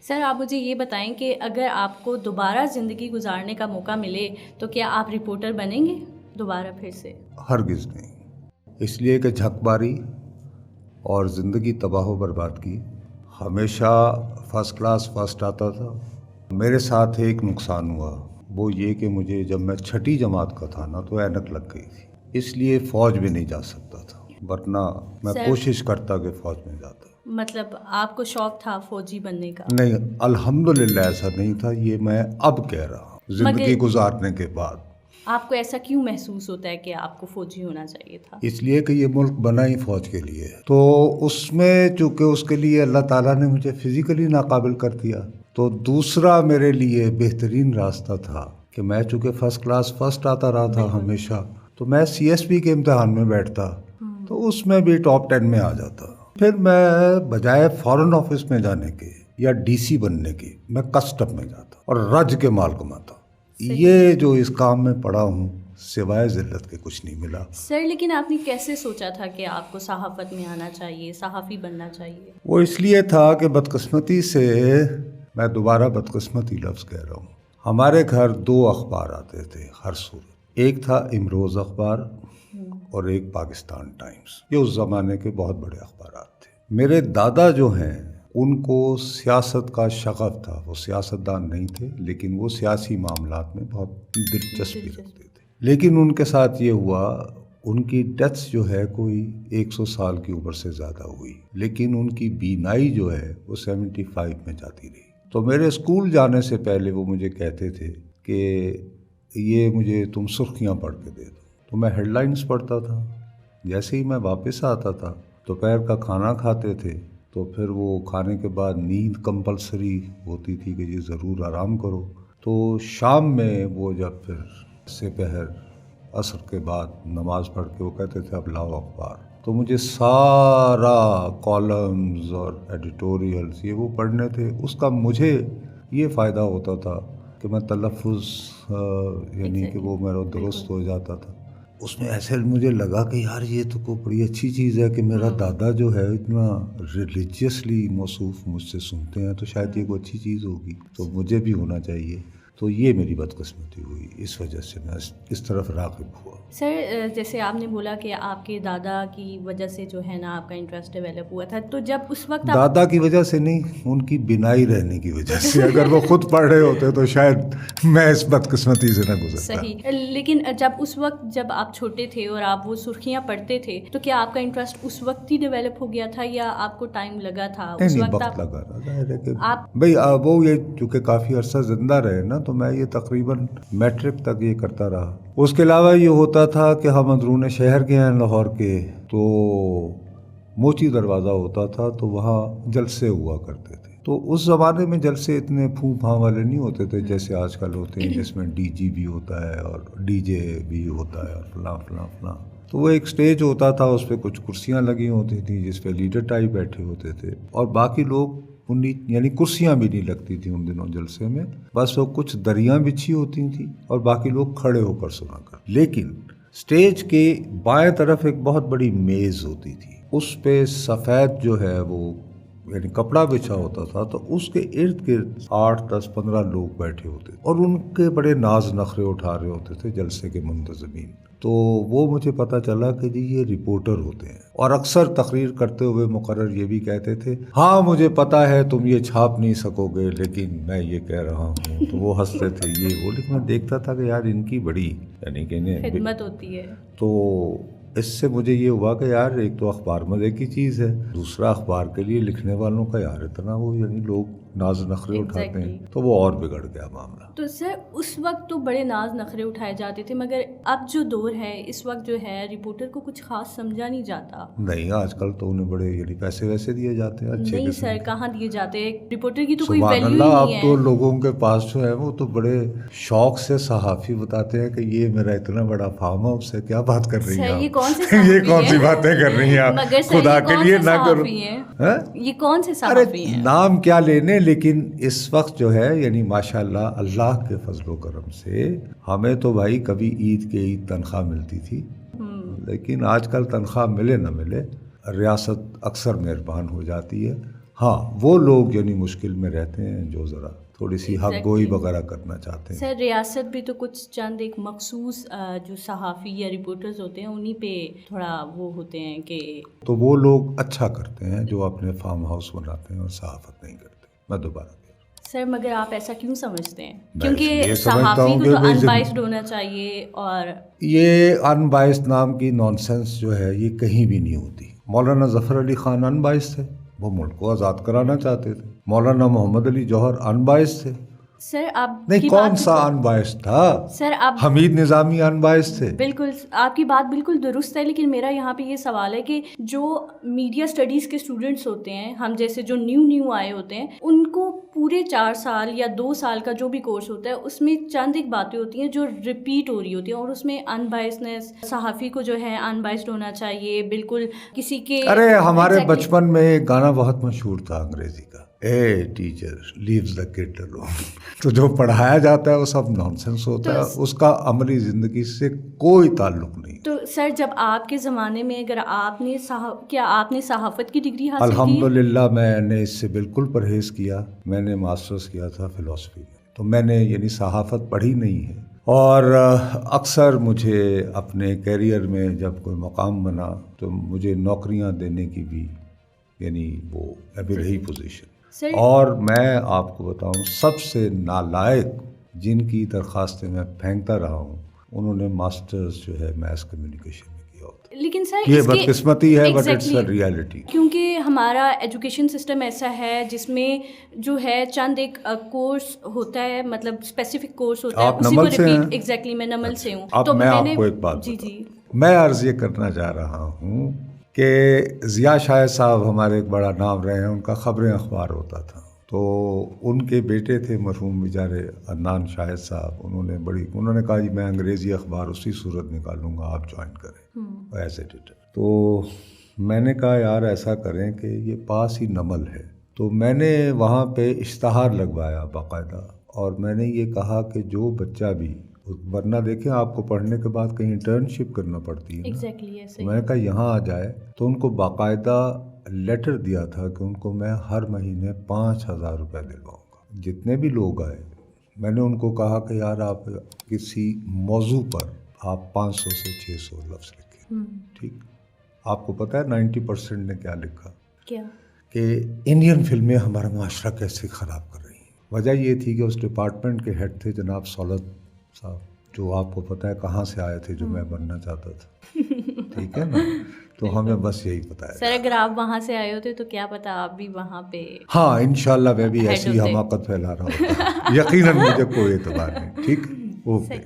سر آپ مجھے یہ بتائیں کہ اگر آپ کو دوبارہ زندگی گزارنے کا موقع ملے تو کیا آپ رپورٹر بنیں گے دوبارہ پھر سے؟ ہرگز نہیں، اس لیے کہ جھک ماری اور زندگی تباہ و برباد کی۔ ہمیشہ فرسٹ کلاس فرسٹ آتا تھا۔ میرے ساتھ ایک نقصان ہوا، وہ یہ کہ مجھے جب میں چھٹی جماعت کا تھا نا تو اینک لگ گئی تھی، اس لیے فوج بھی نہیں جا سکتا تھا، ورنہ میں کوشش کرتا کہ فوج میں جاتا۔ مطلب آپ کو شوق تھا فوجی بننے کا؟ نہیں، الحمدللہ ایسا نہیں تھا، یہ میں اب کہہ رہا ہوں زندگی گزارنے کے بعد۔ آپ کو ایسا کیوں محسوس ہوتا ہے کہ آپ کو فوجی ہونا چاہیے تھا؟ اس لیے کہ یہ ملک بنا ہی فوج کے لیے، تو اس میں چونکہ اس کے لیے اللہ تعالیٰ نے مجھے فزیکلی ناقابل کر دیا، تو دوسرا میرے لیے بہترین راستہ تھا کہ میں چونکہ فرسٹ کلاس فرسٹ آتا رہا تھا ہمیشہ، تو میں سی ایس پی کے امتحان میں بیٹھتا تو اس میں بھی ٹاپ 10 میں آ جاتا۔ پھر میں بجائے فارن آفس میں جانے کے یا ڈی سی بننے کے، میں کسٹم میں جاتا اور رج کے مال کماتا۔ یہ جو اس کام میں پڑا ہوں سوائے ذلت کے کچھ نہیں ملا۔ سر لیکن آپ نے کیسے سوچا تھا کہ آپ کو صحافت میں آنا چاہیے، صحافی بننا چاہیے؟ وہ اس لیے تھا کہ بدقسمتی سے، میں دوبارہ بدقسمتی لفظ کہہ رہا ہوں، ہمارے گھر 2 اخبار آتے تھے ہر صورت، ایک تھا امروز اخبار اور ایک پاکستان ٹائمز، یہ اس زمانے کے بہت بڑے اخبارات تھے۔ میرے دادا جو ہیں ان کو سیاست کا شغف تھا، وہ سیاست دان نہیں تھے لیکن وہ سیاسی معاملات میں بہت دلچسپی رکھتے تھے، لیکن ان کے ساتھ یہ ہوا، ان کی ڈیتھ جو ہے کوئی 100 سال کی عمر سے زیادہ ہوئی، لیکن ان کی بینائی جو ہے وہ 75 میں جاتی رہی۔ تو میرے اسکول جانے سے پہلے وہ مجھے کہتے تھے کہ یہ مجھے تم سرخیاں پڑھ کے دے دو، تو میں ہیڈ لائنز پڑھتا تھا۔ جیسے ہی میں واپس آتا تھا، دوپہر کا کھانا کھاتے تھے، تو پھر وہ کھانے کے بعد نیند کمپلسری ہوتی تھی کہ یہ ضرور آرام کرو، تو شام میں وہ جب پھر سے پہر عصر کے بعد نماز پڑھ کے وہ کہتے تھے اب لاؤ اخبار، تو مجھے سارا کالمز اور ایڈیٹوریلز یہ وہ پڑھنے تھے۔ اس کا مجھے یہ فائدہ ہوتا تھا کہ میں تلفظ یعنی کہ وہ میرا درست ہو جاتا تھا۔ اس میں ایسے مجھے لگا کہ یار یہ تو کوئی بڑی اچھی چیز ہے کہ میرا دادا جو ہے اتنا ریلیجیسلی موصوف مجھ سے سنتے ہیں، تو شاید یہ کوئی اچھی چیز ہوگی، تو مجھے بھی ہونا چاہیے۔ تو یہ میری بدقسمتی ہوئی، اس وجہ سے میں اس طرف راغب ہوا۔ سر جیسے آپ نے بولا کہ آپ کے دادا کی وجہ سے جو ہے نا آپ کا انٹرسٹ ڈیولپ ہوا تھا، تو جب اس وقت دادا کی وجہ سے نہیں، ان کی بینائی رہنے کی وجہ سے، اگر وہ خود پڑھ رہے ہوتے تو شاید میں اس بدقسمتی سے نہ گزرتا۔ صحیح، لیکن جب اس وقت جب آپ چھوٹے تھے اور آپ وہ سرخیاں پڑھتے تھے تو کیا آپ کا انٹرسٹ اس وقت ہی ڈیولپ ہو گیا تھا یا آپ کو ٹائم لگا تھا؟ اس نہیں، وقت لگا رہا، ظاہر ہے کہ بھائی وہ یہ چونکہ کافی عرصہ زندہ رہے نا، تو میں یہ تقریباً میٹرک تک یہ کرتا رہا۔ اس کے علاوہ یہ ہوتا تھا کہ ہم اندرون شہر کے ہیں لاہور کے، تو موچی دروازہ ہوتا تھا تو وہاں جلسے ہوا کرتے تھے، تو اس زمانے میں جلسے اتنے پھوں پھاں والے نہیں ہوتے تھے جیسے آج کل ہوتے ہیں، جس میں ڈی جی بھی ہوتا ہے اور ڈی جے بھی ہوتا ہے اور فلاں فلاں فلاں۔ تو وہ ایک سٹیج ہوتا تھا، اس پہ کچھ کرسیاں لگی ہوتی تھیں جس پہ لیڈر ٹائپ بیٹھے ہوتے تھے، اور باقی لوگ یعنی کرسیاں بھی نہیں لگتی تھیں ان دنوں جلسے میں، بس وہ کچھ دریاں بچھی ہوتی تھیں اور باقی لوگ کھڑے ہو کر سنا کر۔ لیکن سٹیج کے بائیں طرف ایک بہت بڑی میز ہوتی تھی، اس پہ سفید جو ہے وہ یعنی کپڑا بچھا ہوتا تھا، تو اس کے ارد گرد 8 10 15 لوگ بیٹھے ہوتے اور ان کے بڑے ناز نخرے اٹھا رہے ہوتے تھے جلسے کے منتظمین۔ تو وہ مجھے پتا چلا کہ جی یہ رپورٹر ہوتے ہیں، اور اکثر تقریر کرتے ہوئے مقرر یہ بھی کہتے تھے ہاں مجھے پتا ہے تم یہ چھاپ نہیں سکو گے لیکن میں یہ کہہ رہا ہوں، تو وہ ہنستے تھے یہ وہ، لیکن میں دیکھتا تھا کہ یار ان کی بڑی یعنی کہ خدمت ہوتی ہے۔ تو اس سے مجھے یہ ہوا کہ یار ایک تو اخبار مزے کی چیز ہے، دوسرا اخبار کے لیے لکھنے والوں کا یار اتنا وہ یعنی لوگ ناز نخرے اٹھاتے ہیں، تو وہ اور بگڑ گیا معاملہ۔ تو سر اس وقت تو بڑے ناز نخرے اٹھائے جاتے تھے، مگر اب جو دور ہے اس وقت جو ہے رپورٹر کو کچھ خاص سمجھا نہیں جاتا۔ نہیں، آج کل تو انہیں بڑے یعنی پیسے ویسے دیے جاتے ہیں اچھے۔ نہیں سر، کہاں دیے جاتے ہیں، رپورٹر کی تو کوئی سبحان ویلیو ہی اللہ، نہیں ہے۔ اب تو لوگوں کے پاس جو ہے وہ تو بڑے شوق سے صحافی بتاتے ہیں کہ یہ میرا اتنا بڑا فارم ہاؤس ہے، کیا بات کر رہی ہیں یہ آپ، کون سے یہ کون سی باتیں کر رہی ہیں آپ، خدا کے لیے نہ کرو۔ یہ کون سے صحافی ہیں؟ نام کیا لینے، لیکن اس وقت جو ہے یعنی ماشاءاللہ اللہ کے فضل و کرم سے ہمیں تو بھائی کبھی عید کے عید تنخواہ ملتی تھی، لیکن آج کل تنخواہ ملے نہ ملے ریاست اکثر مہربان ہو جاتی ہے۔ ہاں وہ لوگ یعنی مشکل میں رہتے ہیں جو ذرا تھوڑی سی حق گوئی وغیرہ کرنا چاہتے ہیں. سر ریاست بھی تو کچھ چند ایک مخصوص جو صحافی یا رپورٹرز ہوتے ہیں انہی پہ تھوڑا وہ ہوتے ہیں کہ تو وہ لوگ اچھا کرتے ہیں جو اپنے فارم ہاؤس بناتے ہیں اور صحافت نہیں کرتے. میں دوبارہ سر مگر آپ ایسا کیوں سمجھتے ہیں؟ میں اس لیے کیونکہ سمجھتا صحافی ہوں کو کہ تو بھائی ان بائسڈ ہونا چاہیے. اور یہ ان بائسڈ نام کی نان سینس جو ہے یہ کہیں بھی نہیں ہوتی. مولانا ظفر علی خان ان بائسڈ تھے, وہ ملک کو آزاد کرانا چاہتے تھے. مولانا محمد علی جوہر ان بائسڈ تھے. سر آپ نہیں, کون سا ان بائسڈ تھا؟ سر آپ حمید نظامی ان بائسڈ تھے. بالکل آپ کی بات بالکل درست ہے, لیکن میرا یہاں پہ یہ سوال ہے کہ جو میڈیا اسٹڈیز کے اسٹوڈنٹس ہوتے ہیں, ہم جیسے جو نیو آئے ہوتے ہیں, ان کو پورے 4 سال یا 2 سال کا جو بھی کورس ہوتا ہے اس میں چند ایک باتیں ہوتی ہیں جو ریپیٹ ہو رہی ہوتی ہیں, اور اس میں ان بائسنس, صحافی کو جو ہے ان بائسڈ ہونا چاہیے بالکل کسی کے. ارے ہمارے بچپن میں ایک گانا بہت مشہور تھا انگریزی کا, a teacher leaves the kid alone. تو جو پڑھایا جاتا ہے وہ سب نان سینس ہوتا ہے, اس کا عملی زندگی سے کوئی تعلق نہیں. تو سر جب آپ کے زمانے میں اگر آپ نے کیا آپ نے صحافت کی ڈگری حاصل کی؟ الحمدللہ میں نے اس سے بالکل پرہیز کیا. میں نے ماسٹرز کیا تھا فلسفی میں, تو میں نے یعنی صحافت پڑھی نہیں ہے. اور اکثر مجھے اپنے کیریئر میں جب کوئی مقام بنا تو مجھے نوکریاں دینے کی بھی یعنی وہ ابھی رہی پوزیشن. اور میں آپ کو بتاؤں سب سے نالائق جن کی درخواستیں میں پھینکتا رہا ہوں انہوں نے ماسٹرز جو ہے میس کمیونیکیشن میں کیا ہوتا ہے. لیکن سر یہ بدقسمتی ہے, بٹ اٹس اے ریالٹی. کیونکہ ہمارا ایجوکیشن سسٹم ایسا ہے جس میں جو ہے چند ایک کورس ہوتا ہے, مطلب اسپیسیفک کورس ہوتا ہے. آپ نمل سے ہیں؟ ایگزیکٹلی میں نمل سے ہوں. اب میں آپ کو ایک بات میں عرض یہ کرنا چاہ رہا ہوں کہ ضیاء شاہد صاحب ہمارے ایک بڑا نام رہے ہیں, ان کا خبریں اخبار ہوتا تھا. تو ان کے بیٹے تھے مرحوم بیچارے عدنان شاہد صاحب, انہوں نے کہا جی میں انگریزی اخبار اسی صورت نکالوں گا, آپ جوائن کریں ایز ایڈیٹر. تو میں نے کہا یار ایسا کریں کہ یہ پاس ہی نمل ہے. تو میں نے وہاں پہ اشتہار لگوایا باقاعدہ, اور میں نے یہ کہا کہ جو بچہ بھی, ورنہ دیکھیں آپ کو پڑھنے کے بعد کہیں انٹرنشپ کرنا پڑتی ہے نا. میں نے کہا یہاں آ جائے, تو ان کو باقاعدہ لیٹر دیا تھا کہ ان کو میں ہر مہینے 5,000 روپے دلواؤں گا. جتنے بھی لوگ آئے میں نے ان کو کہا کہ یار آپ کسی موضوع پر آپ 500 سے 600 لفظ لکھیں. ٹھیک, آپ کو پتہ ہے 90% نے کیا لکھا؟ کیا؟ کہ انڈین فلمیں ہمارا معاشرہ کیسے خراب کر رہی ہیں. وجہ یہ تھی کہ اس ڈپارٹمنٹ کے ہیڈ تھے جناب سولت صاحب, جو آپ کو پتہ ہے کہاں سے آئے تھے, جو میں بننا چاہتا تھا. ٹھیک ہے نا, تو ہمیں بس یہی پتہ ہے. سر اگر آپ وہاں سے آئے ہوتے تو کیا پتہ آپ بھی وہاں پہ. ہاں انشاءاللہ میں بھی ایسی حماقت پھیلا رہا ہوتا. یقیناً مجھے کوئی اعتبار نہیں. ٹھیک, اوکے.